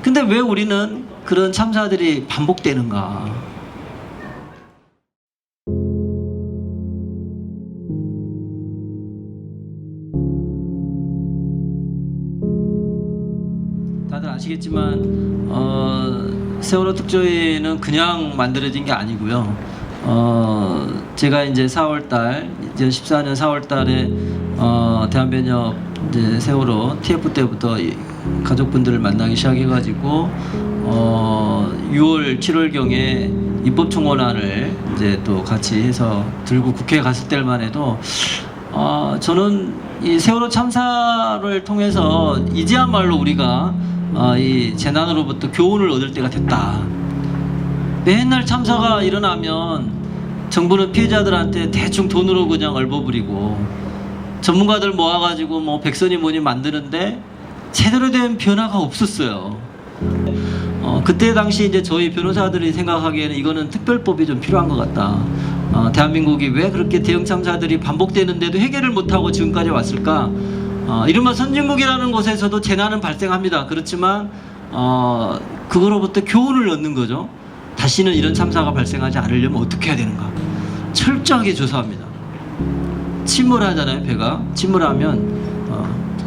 근데 왜 우리는 그런 참사들이 반복되는가? 다들 아시겠지만 세월호 특조위는 그냥 만들어진 게 아니고요. 제가 이제 4월달, 2014년 4월달에 대한변협 이제 세월호 TF 때부터 가족분들을 만나기 시작해가지고 6월, 7월경에 입법청원안을 이제 또 같이 해서 들고 국회에 갔을 때만 해도 저는 이 세월호 참사를 통해서 이제야말로 우리가 이 재난으로부터 교훈을 얻을 때가 됐다. 맨날 참사가 일어나면 정부는 피해자들한테 대충 돈으로 그냥 얼버무리고 전문가들 모아가지고 뭐 백선이 뭐니 만드는데 제대로 된 변화가 없었어요. 그때 당시 이제 저희 변호사들이 생각하기에는 이거는 특별법이 좀 필요한 것 같다. 대한민국이 왜 그렇게 대형 참사들이 반복되는데도 해결을 못하고 지금까지 왔을까? 이른바 선진국이라는 곳에서도 재난은 발생합니다. 그렇지만 그거로부터 교훈을 얻는 거죠. 다시는 이런 참사가 발생하지 않으려면 어떻게 해야 되는가? 철저하게 조사합니다. 침몰하잖아요, 배가. 침몰하면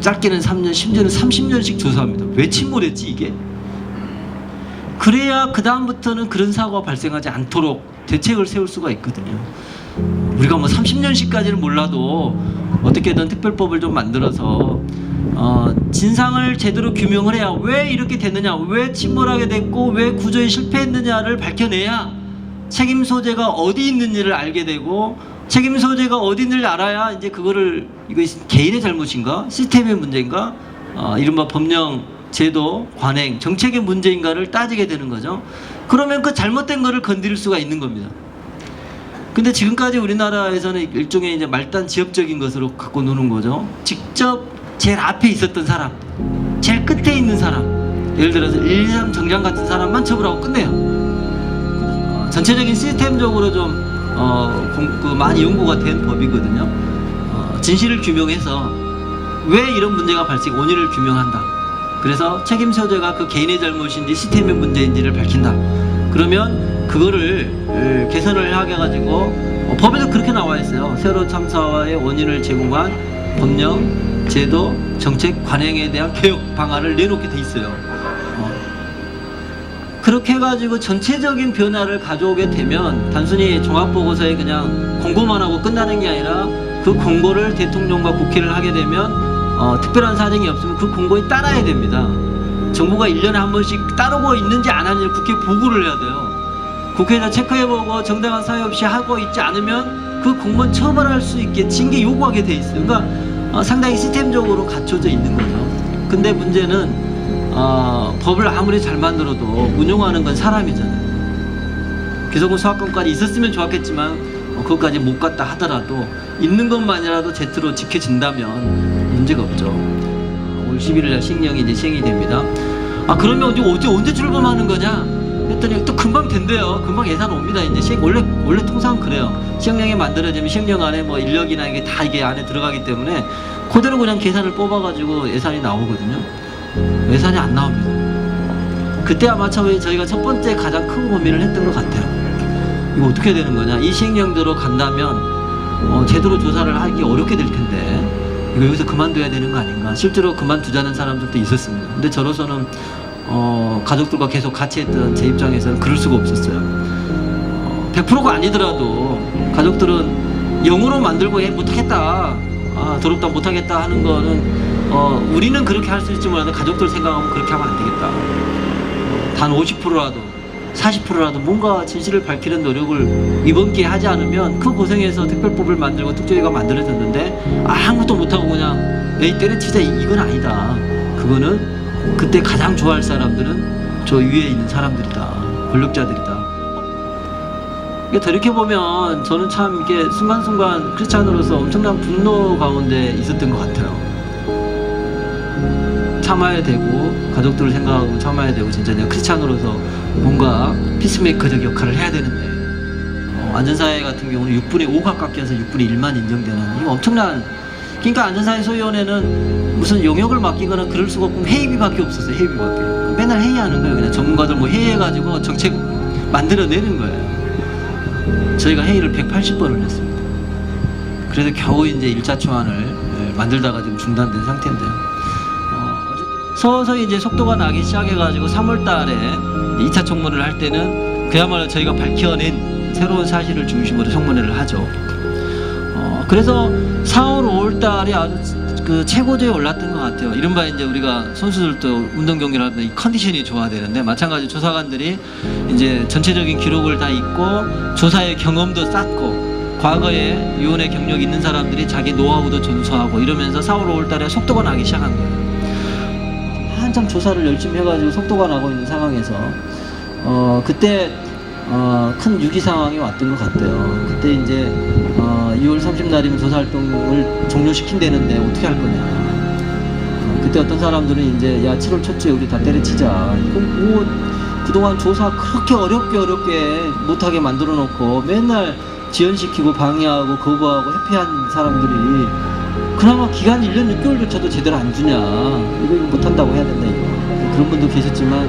짧게는 3년, 심지어는 30년씩 조사합니다. 왜 침몰했지 이게? 그래야 그 다음부터는 그런 사고가 발생하지 않도록 대책을 세울 수가 있거든요. 우리가 뭐 30년씩까지는 몰라도 어떻게든 특별법을 좀 만들어서 진상을 제대로 규명을 해야 왜 이렇게 됐느냐, 왜 침몰하게 됐고 왜 구조에 실패했느냐를 밝혀내야 책임 소재가 어디 있는지를 알게 되고, 책임 소재가 어디 있는지를 알아야 이제 그거를 이거 개인의 잘못인가, 시스템의 문제인가, 이른바 법령, 제도, 관행, 정책의 문제인가를 따지게 되는 거죠. 그러면 그 잘못된 거를 건드릴 수가 있는 겁니다. 근데 지금까지 우리나라에서는 일종의 이제 말단 지역적인 것으로 갖고 노는 거죠. 직접 제일 앞에 있었던 사람, 제일 끝에 있는 사람, 예를 들어서 1, 2, 3 정장 같은 사람만 처벌하고 끝내요. 전체적인 시스템적으로 좀 많이 연구가 된 법이거든요. 진실을 규명해서 왜 이런 문제가 발생, 원인을 규명한다. 그래서 책임 소재가 그 개인의 잘못인지 시스템의 문제인지를 밝힌다. 그러면 그거를 개선을 하게 가지고 법에도 그렇게 나와 있어요. 세월호 참사와의 원인을 제공한 법령, 제도, 정책, 관행에 대한 개혁 방안을 내놓게 돼 있어요. 그렇게 해가지고 전체적인 변화를 가져오게 되면 단순히 종합보고서에 그냥 공고만 하고 끝나는 게 아니라 그 공고를 대통령과 국회를 하게 되면 특별한 사정이 없으면 그 공고에 따라야 됩니다. 정부가 1년에 한 번씩 따르고 있는지 안 하는지 국회에 보고를 해야 돼요. 국회에서 체크해보고 정당한 사유 없이 하고 있지 않으면 그 공무원 처벌할 수 있게 징계 요구하게 돼 있어요. 그러니까 상당히 시스템적으로 갖춰져 있는 거죠. 근데 문제는 법을 아무리 잘 만들어도 운용하는 건 사람이잖아요. 기성군 소학권까지 있었으면 좋았겠지만 그것까지 못 갔다 하더라도 있는 것만이라도 제대로 지켜진다면 문제가 없죠. 올 11일날 시행령이 이제 시행이 됩니다. 그러면 언제 출범하는 거냐 했더니 또 금방 된대요. 금방 예산 옵니다. 이제 원래 통상 그래요. 시행령이 만들어지면 시행령 안에 뭐 인력이나 이게 다 이게 안에 들어가기 때문에 그대로 그냥 계산을 뽑아가지고 예산이 나오거든요. 예산이 안 나옵니다. 그때 아마 저희가 첫 번째 가장 큰 고민을 했던 것 같아요. 이거 어떻게 되는 거냐? 이 시행령대로 간다면 제대로 조사를 하기 어렵게 될 텐데 이거 여기서 그만둬야 되는 거 아닌가? 실제로 그만두자는 사람들도 있었습니다. 근데 저로서는 가족들과 계속 같이 했던 제 입장에서는 그럴 수가 없었어요. 100%가 아니더라도 가족들은 영으로 만들고 못하겠다, 더럽다 못하겠다 하는 거는 우리는 그렇게 할 수 있지 몰라도 가족들 생각하면 그렇게 하면 안 되겠다. 단 50%라도 40%라도 뭔가 진실을 밝히는 노력을 이번 기회에 하지 않으면 그 고생해서 특별법을 만들고 특조위가 만들어졌는데 아무것도 못하고 그냥 에이 때려치자 이건 아니다. 그거는 그때 가장 좋아할 사람들은 저 위에 있는 사람들이다, 권력자들이다. 돌이켜보면 저는 참 이게 순간순간 크리스찬으로서 엄청난 분노 가운데 있었던 것 같아요. 참아야 되고 가족들을 생각하고 참아야 되고 진짜 내가 크리스찬으로서 뭔가 피스메이커적 역할을 해야 되는데 안전사회 같은 경우는 6분의 5가 깎여서 6분의 1만 인정되는 이거 엄청난 그러니까 안전사회소위원회는 무슨 용역을 맡기거나 그럴 수가 없고 회의비밖에 없었어요. 회의비밖에. 맨날 회의하는 거예요. 그냥 전문가들 뭐 회의해가지고 정책 만들어내는 거예요. 저희가 회의를 180번을 했습니다. 그래서 겨우 이제 1차 초안을 만들다가 지금 중단된 상태인데요. 서서히 이제 속도가 나기 시작해가지고 3월 달에 2차 청문회를 할 때는 그야말로 저희가 밝혀낸 새로운 사실을 중심으로 청문회를 하죠. 그래서 4월, 5월 달에 아주 그 최고조에 올랐던 것 같아요. 이른바 이제 우리가 선수들도 운동 경기를 하면 이 컨디션이 좋아야 되는데, 마찬가지 조사관들이 이제 전체적인 기록을 다 읽고 조사의 경험도 쌓고 과거에 위원회 경력이 있는 사람들이 자기 노하우도 전수하고 이러면서 4월, 5월 달에 속도가 나기 시작한 거예요. 한참 조사를 열심히 해가지고 속도가 나고 있는 상황에서 그때 큰 위기 상황이 왔던 것 같아요. 그때 이제 2월 30날이면 조사 활동을 종료시킨다는데 어떻게 할 거냐. 그때 어떤 사람들은 이제 야 7월 초쯤에 우리 다 때려치자. 이거 뭐 그동안 조사 그렇게 어렵게 못하게 만들어 놓고 맨날 지연시키고 방해하고 거부하고 회피한 사람들이 그나마 기간 1년 6개월조차도 제대로 안 주냐. 이거 못한다고 해야 된다 이거. 그런 분도 계셨지만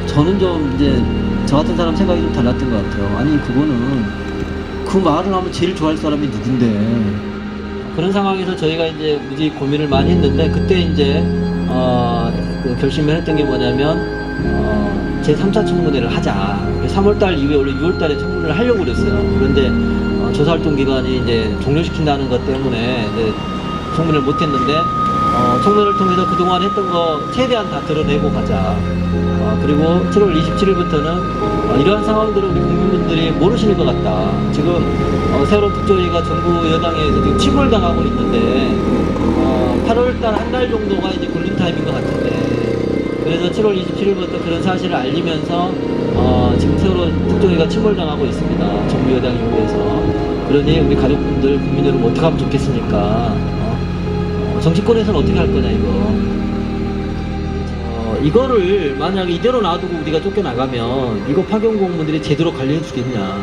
저는 좀 이제 저 같은 사람 생각이 좀 달랐던 것 같아요. 아니 그거는 그 말을 하면 제일 좋아할 사람이 누군데. 그런 상황에서 저희가 이제 무지 고민을 많이 했는데 그때 이제 그 결심을 했던 게 뭐냐면 제 3차 청문회를 하자. 3월달 이후에 원래 6월달에 청문회를 하려고 그랬어요. 그런데 조사활동 기간이 이제 종료시킨다는 것 때문에 이제 청문회를 못했는데 청문회를 통해서 그동안 했던 거 최대한 다 드러내고 가자. 그리고 7월 27일부터는 이러한 상황들을 우리 국민분들이 모르시는 것 같다. 지금 세월호 특조위가 정부 여당에서 지금 침몰당하고 있는데 8월달 한 달 정도가 이제 골든타임인 것 같은데, 그래서 7월 27일부터 그런 사실을 알리면서 지금 세월호 특조위가 침몰당하고 있습니다. 정부 여당에 의해서. 그러니 우리 가족분들, 국민 여러분 어떻게 하면 좋겠습니까? 정치권에서는 어떻게 할 거냐 이거. 이거를 만약에 이대로 놔두고 우리가 쫓겨나가면 이거 파견 공무원들이 제대로 관리해 주겠냐.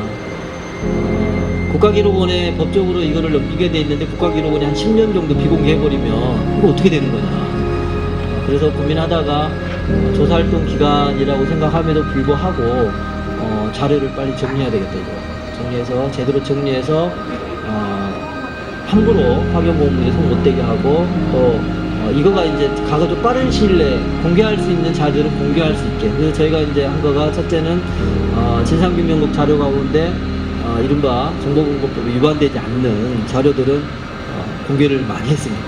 국가기록원에 법적으로 이거를 넘기게 돼 있는데 국가기록원이 한 10년 정도 비공개해버리면 이거 어떻게 되는 거냐. 그래서 고민하다가 조사활동 기간이라고 생각함에도 불구하고 자료를 빨리 정리해야 되겠다 이거. 정리해서 제대로 정리해서 함부로 파견 공무원들이 손 못 대게 하고 또 이거가 이제 가서 좀 빠른 시일 내에 공개할 수 있는 자료를 공개할 수 있게. 그래서 저희가 이제 한 거가 첫째는 진상규명국 자료 가운데 이른바 정보공개법에 위반되지 않는 자료들은 공개를 많이 했습니다.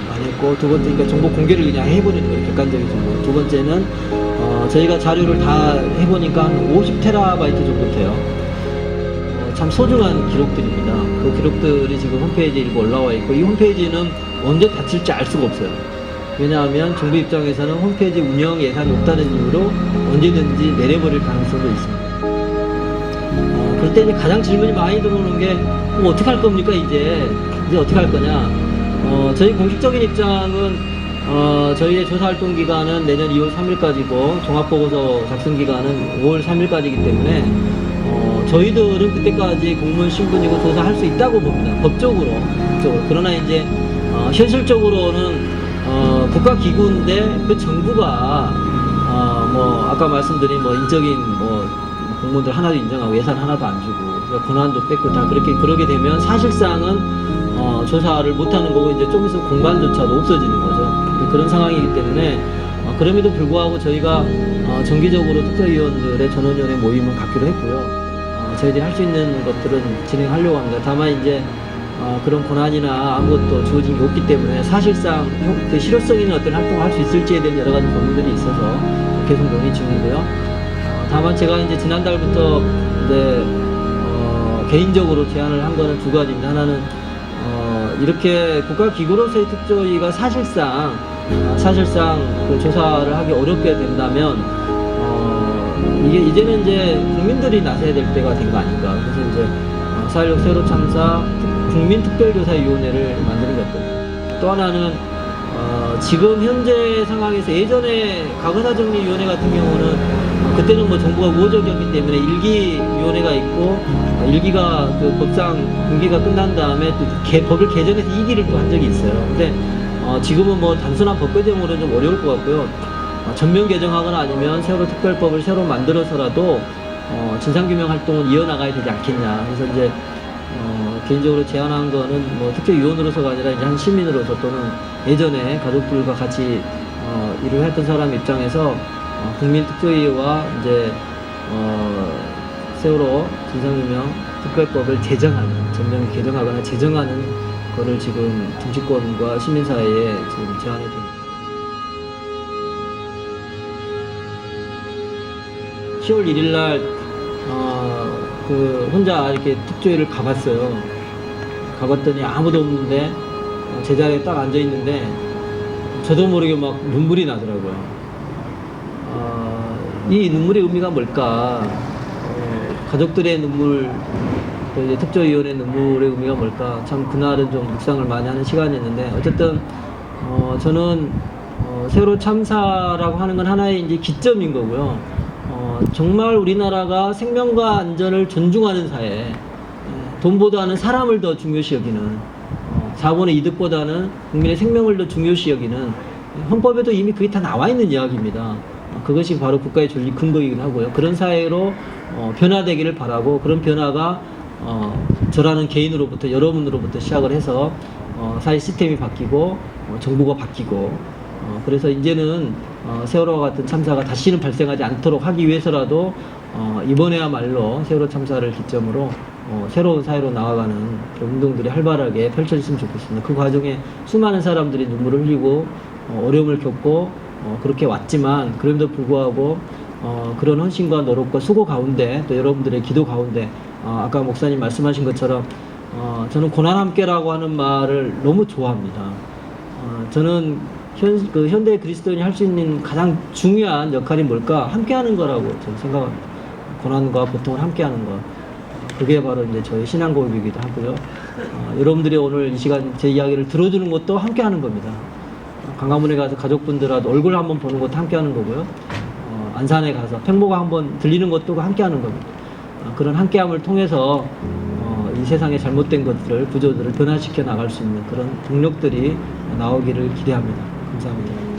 많이 했고, 두 번째, 그러니까 정보 공개를 그냥 해버리는 거예요. 객관적인 정보. 두 번째는 저희가 자료를 다 해보니까 한 50TB 정도 돼요. 참 소중한 기록들입니다. 그 기록들이 지금 홈페이지에 일부 올라와 있고, 이 홈페이지는 언제 닫힐지 알 수가 없어요. 왜냐하면 정부 입장에서는 홈페이지 운영 예산이 없다는 이유로 언제든지 내려버릴 가능성도 있습니다. 그럴 때 이제 가장 질문이 많이 들어오는 게 어떻게 할 겁니까 이제 어떻게 할 거냐. 저희 공식적인 입장은 저희의 조사활동 기간은 내년 2월 3일까지고 종합보고서 작성 기간은 5월 3일까지이기 때문에 저희들은 그때까지 공무원 신분이고 조사할 수 있다고 봅니다. 법적으로. 그러나 이제 현실적으로는 국가기구인데 그 정부가 뭐 아까 말씀드린 뭐 인적인 뭐 공무원들 하나도 인정하고 예산 하나도 안 주고 권한도 뺏고 다 그러게 되면 사실상은 조사를 못하는 거고 이제 좀 있으면 공간조차도 없어지는 거죠. 그런 상황이기 때문에 그럼에도 불구하고 저희가 정기적으로 특별위원들의 전원위원회 모임을 갖기로 했고요. 저희들이 할 수 있는 것들은 진행하려고 합니다. 다만 이제 그런 권한이나 아무것도 주어진 게 없기 때문에 사실상 그 실효성 있는 어떤 활동을 할 수 있을지에 대한 여러 가지 고민들이 있어서 계속 논의 중이고요. 다만 제가 이제 지난달부터 이제 개인적으로 제안을 한 거는 두 가지입니다. 하나는 이렇게 국가기구로서의 특조위가 사실상 그 조사를 하기 어렵게 된다면 이게 이제는 이제 국민들이 나서야 될 때가 된 거 아닌가. 그래서 이제 4.16 세월호 참사 국민특별조사위원회를 만드는 것들. 또 하나는 지금 현재 상황에서 예전에 과거사정리위원회 같은 경우는 그때는 뭐 정부가 우호적이었기 때문에 일기위원회가 있고 일기가 그 법상 분기가 끝난 다음에 또 법을 개정해서 2기를 또 한 적이 있어요. 근데 지금은 뭐 단순한 법 개정으로는 좀 어려울 것 같고요. 전면 개정하거나 아니면 세월호 특별법을 새로 만들어서라도 진상규명 활동을 이어나가야 되지 않겠냐. 그래서 이제 개인적으로 제안한 거는 뭐 특별위원으로서가 아니라 이제 한 시민으로서 또는 예전에 가족들과 같이 일을 했던 사람 입장에서 국민특조위와 이제 세월호 진상규명 특별법을 제정하는, 전면 개정하거나 제정하는 거를 지금 정치권과 시민사회에 지금 제안해 줍니다. 10월 1일 날 혼자 이렇게 특조위를 가봤어요. 가봤더니 아무도 없는데 제자리에 딱 앉아 있는데 저도 모르게 막 눈물이 나더라고요. 이 눈물의 의미가 뭘까? 가족들의 눈물, 또 이제 특조위원회 눈물의 의미가 뭘까? 참 그날은 좀 묵상을 많이 하는 시간이었는데 어쨌든 저는 세월호 참사라고 하는 건 하나의 이제 기점인 거고요. 정말 우리나라가 생명과 안전을 존중하는 사회, 돈보다는 사람을 더 중요시 여기는, 자본의 이득보다는 국민의 생명을 더 중요시 여기는, 헌법에도 이미 그게 다 나와 있는 이야기입니다. 그것이 바로 국가의 존립 근거이긴 하고요. 그런 사회로 변화되기를 바라고, 그런 변화가 저라는 개인으로부터, 여러분으로부터 시작을 해서 사회 시스템이 바뀌고 정부가 바뀌고, 그래서 이제는 세월호와 같은 참사가 다시는 발생하지 않도록 하기 위해서라도 이번에야말로 세월호 참사를 기점으로 새로운 사회로 나아가는 그런 운동들이 활발하게 펼쳐졌으면 좋겠습니다. 그 과정에 수많은 사람들이 눈물을 흘리고 어려움을 겪고 그렇게 왔지만, 그럼에도 불구하고 그런 헌신과 노력과 수고 가운데, 또 여러분들의 기도 가운데 아까 목사님 말씀하신 것처럼 저는 고난 함께라고 하는 말을 너무 좋아합니다. 저는 현대 그리스도인이 할 수 있는 가장 중요한 역할이 뭘까? 함께하는 거라고 저는 생각합니다. 고난과 고통을 함께하는 것. 그게 바로 이제 저의 신앙 고백이기도 하고요. 여러분들이 오늘 이 시간 제 이야기를 들어주는 것도 함께하는 겁니다. 강화문에 가서 가족분들하고 얼굴 한번 보는 것도 함께하는 거고요. 안산에 가서 팽모가 한번 들리는 것도 함께하는 겁니다. 그런 함께함을 통해서 이 세상의 잘못된 것들을, 구조들을 변화시켜 나갈 수 있는 그런 동력들이 나오기를 기대합니다. 감사합니다.